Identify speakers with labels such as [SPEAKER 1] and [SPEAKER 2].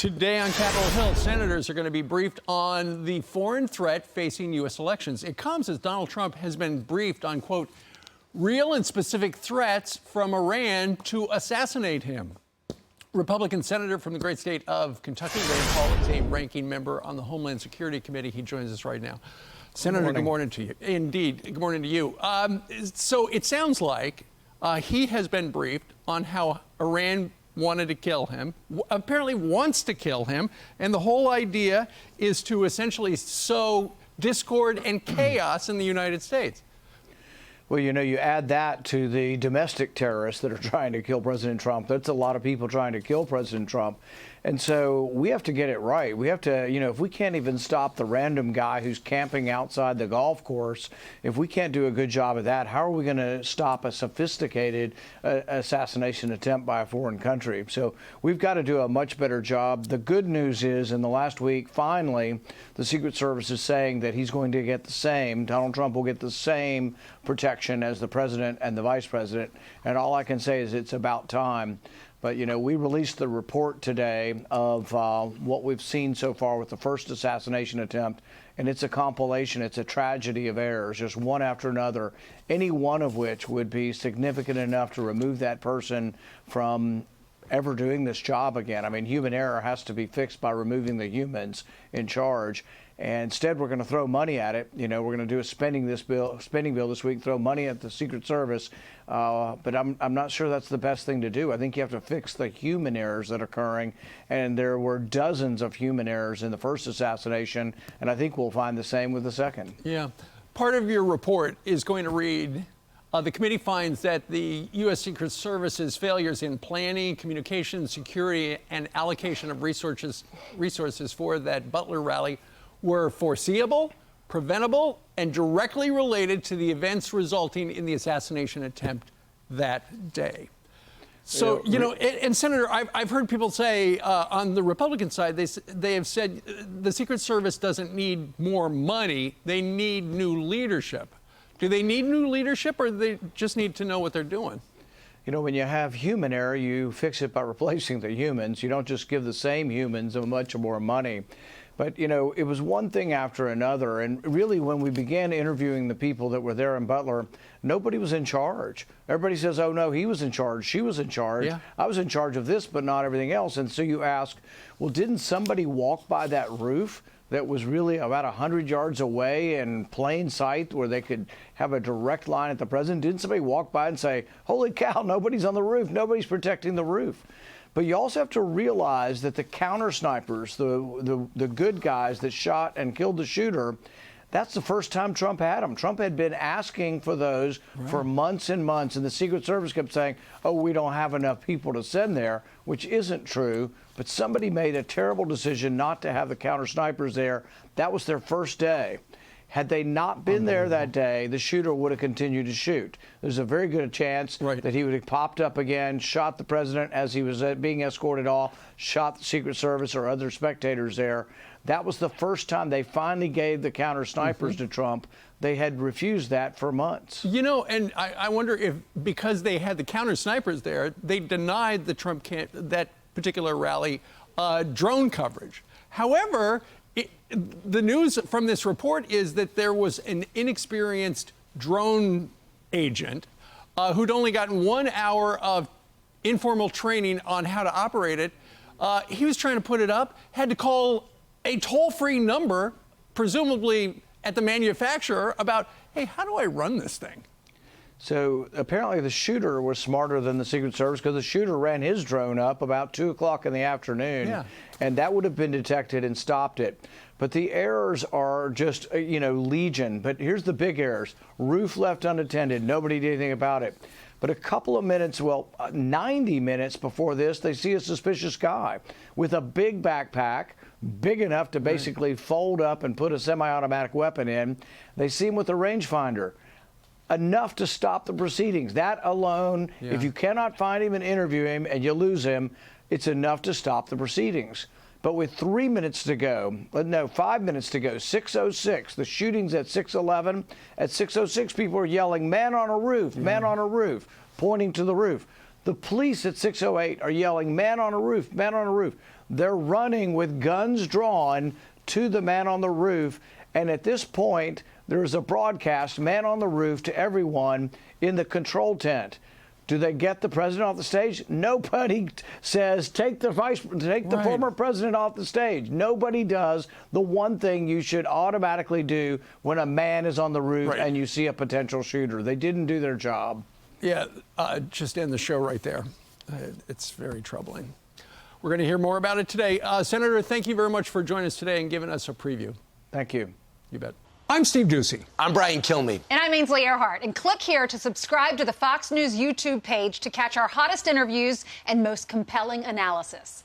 [SPEAKER 1] Today on Capitol Hill, senators are going to be briefed on the foreign threat facing U.S. elections. It comes as Donald Trump has been briefed on, quote, real and specific threats from Iran to assassinate him. Republican senator from the great state of Kentucky, Rand Paul, is a ranking member on the Homeland Security Committee. He joins us right now. Senator, good morning to you. Indeed, good morning to you. So it sounds like he has been briefed on how Iran wanted to kill him, apparently wants to kill him, and the whole idea is to essentially sow discord and chaos in the United States.
[SPEAKER 2] Well, you know, you add that to the domestic terrorists that are trying to kill President Trump. That's a lot of people trying to kill President Trump. And so we have to get it right. We have to, you know, if we can't even stop the random guy who's camping outside the golf course, if we can't do a good job of that, how are we going to stop a sophisticated assassination attempt by a foreign country? So we've got to do a much better job. The good news is in the last week, finally, the Secret Service is saying that he's going to get the same, Donald Trump will get the same protection as the president and the vice president. And all I can say is it's about time. But, you know, we released the report today of what we've seen so far with the first assassination attempt, and it's a compilation. It's a tragedy of errors, just one after another, any one of which would be significant enough to remove that person from ever doing this job again. I mean, human error has to be fixed by removing the humans in charge. And instead, we're going to throw money at it. You know, we're going to do a spending bill this week, throw money at the Secret Service. But I'm not sure that's the best thing to do. I think you have to fix the human errors that are occurring. And there were dozens of human errors in the first assassination. And I think we'll find the same with the second.
[SPEAKER 1] Yeah. Part of your report is going to read, the committee finds that the U.S. Secret Service's failures in planning, communication, security, and allocation of resources for that Butler rally were foreseeable, preventable, and directly related to the events resulting in the assassination attempt that day. So, you know, and Senator, I've heard people say on the Republican side, they have said the Secret Service doesn't need more money, they need new leadership. Do they need new leadership, or do they just need to know what they're doing?
[SPEAKER 2] You know, when you have human error, you fix it by replacing the humans. You don't just give the same humans a much more money. But, you know, it was one thing after another. And really, when we began interviewing the people that were there in Butler, nobody was in charge. Everybody says, oh, no, he was in charge. She was in charge. Yeah. I was in charge of this, but not everything else. And so you ask, well, didn't somebody walk by that roof that was really about 100 yards away in plain sight where they could have a direct line at the president? Didn't somebody walk by and say, holy cow, nobody's on the roof, nobody's protecting the roof? But you also have to realize that the counter snipers, the good guys that shot and killed the shooter, that's the first time Trump had them. Trump had been asking for those for months and months, and the Secret Service kept saying, oh, we don't have enough people to send there, which isn't true. But somebody made a terrible decision not to have the counter snipers there. That was their first day. Had they not been there that day, the shooter would have continued to shoot. There's a very good chance that he would have popped up again, shot the president as he was being escorted off, shot the Secret Service or other spectators there. That was the first time they finally gave the counter snipers to Trump. They had refused that for months. You
[SPEAKER 1] know, and I wonder if because they had the counter snipers there, they denied the Trump that particular rally drone coverage. However, the news from this report is that there was an inexperienced drone agent who'd only gotten 1 hour of informal training on how to operate it. He was trying to put it up, had to call a toll-free number, presumably at the manufacturer, about, hey, how do I run this thing?
[SPEAKER 2] So apparently the shooter was smarter than the Secret Service, because the shooter ran his drone up about 2 o'clock in the afternoon, and that would have been detected and stopped it. But the errors are just, you know, legion. But here's the big errors. Roof left unattended. Nobody did anything about it. But a couple of minutes, 90 minutes before this, they see a suspicious guy with a big backpack, big enough to basically fold up and put a semi-automatic weapon in. They see him with a rangefinder. Enough to stop the proceedings. That alone, if you cannot find him and interview him and you lose him, it's enough to stop the proceedings. But with 3 minutes to go, no, 5 minutes to go, 6:06, the shooting's at 6:11. At 6:06, people are yelling, man on a roof, man on a roof, pointing to the roof. The police at 6:08 are yelling, man on a roof, man on a roof. They're running with guns drawn to the man on the roof. And at this point, there's a broadcast, man on the roof, to everyone in the control tent. Do they get the president off the stage? Nobody says, take the former president off the stage. Nobody does the one thing you should automatically do when a man is on the roof and you see a potential shooter. They didn't do their job.
[SPEAKER 1] Yeah, just end the show right there. It's very troubling. We're going to hear more about it today. Senator, thank you very much for joining us today and giving us a preview.
[SPEAKER 2] Thank you.
[SPEAKER 1] You bet. I'm Steve Ducey.
[SPEAKER 3] I'm Brian Kilmeade.
[SPEAKER 4] And I'm Ainsley Earhart. And click here to subscribe to the Fox News YouTube page to catch our hottest interviews and most compelling analysis.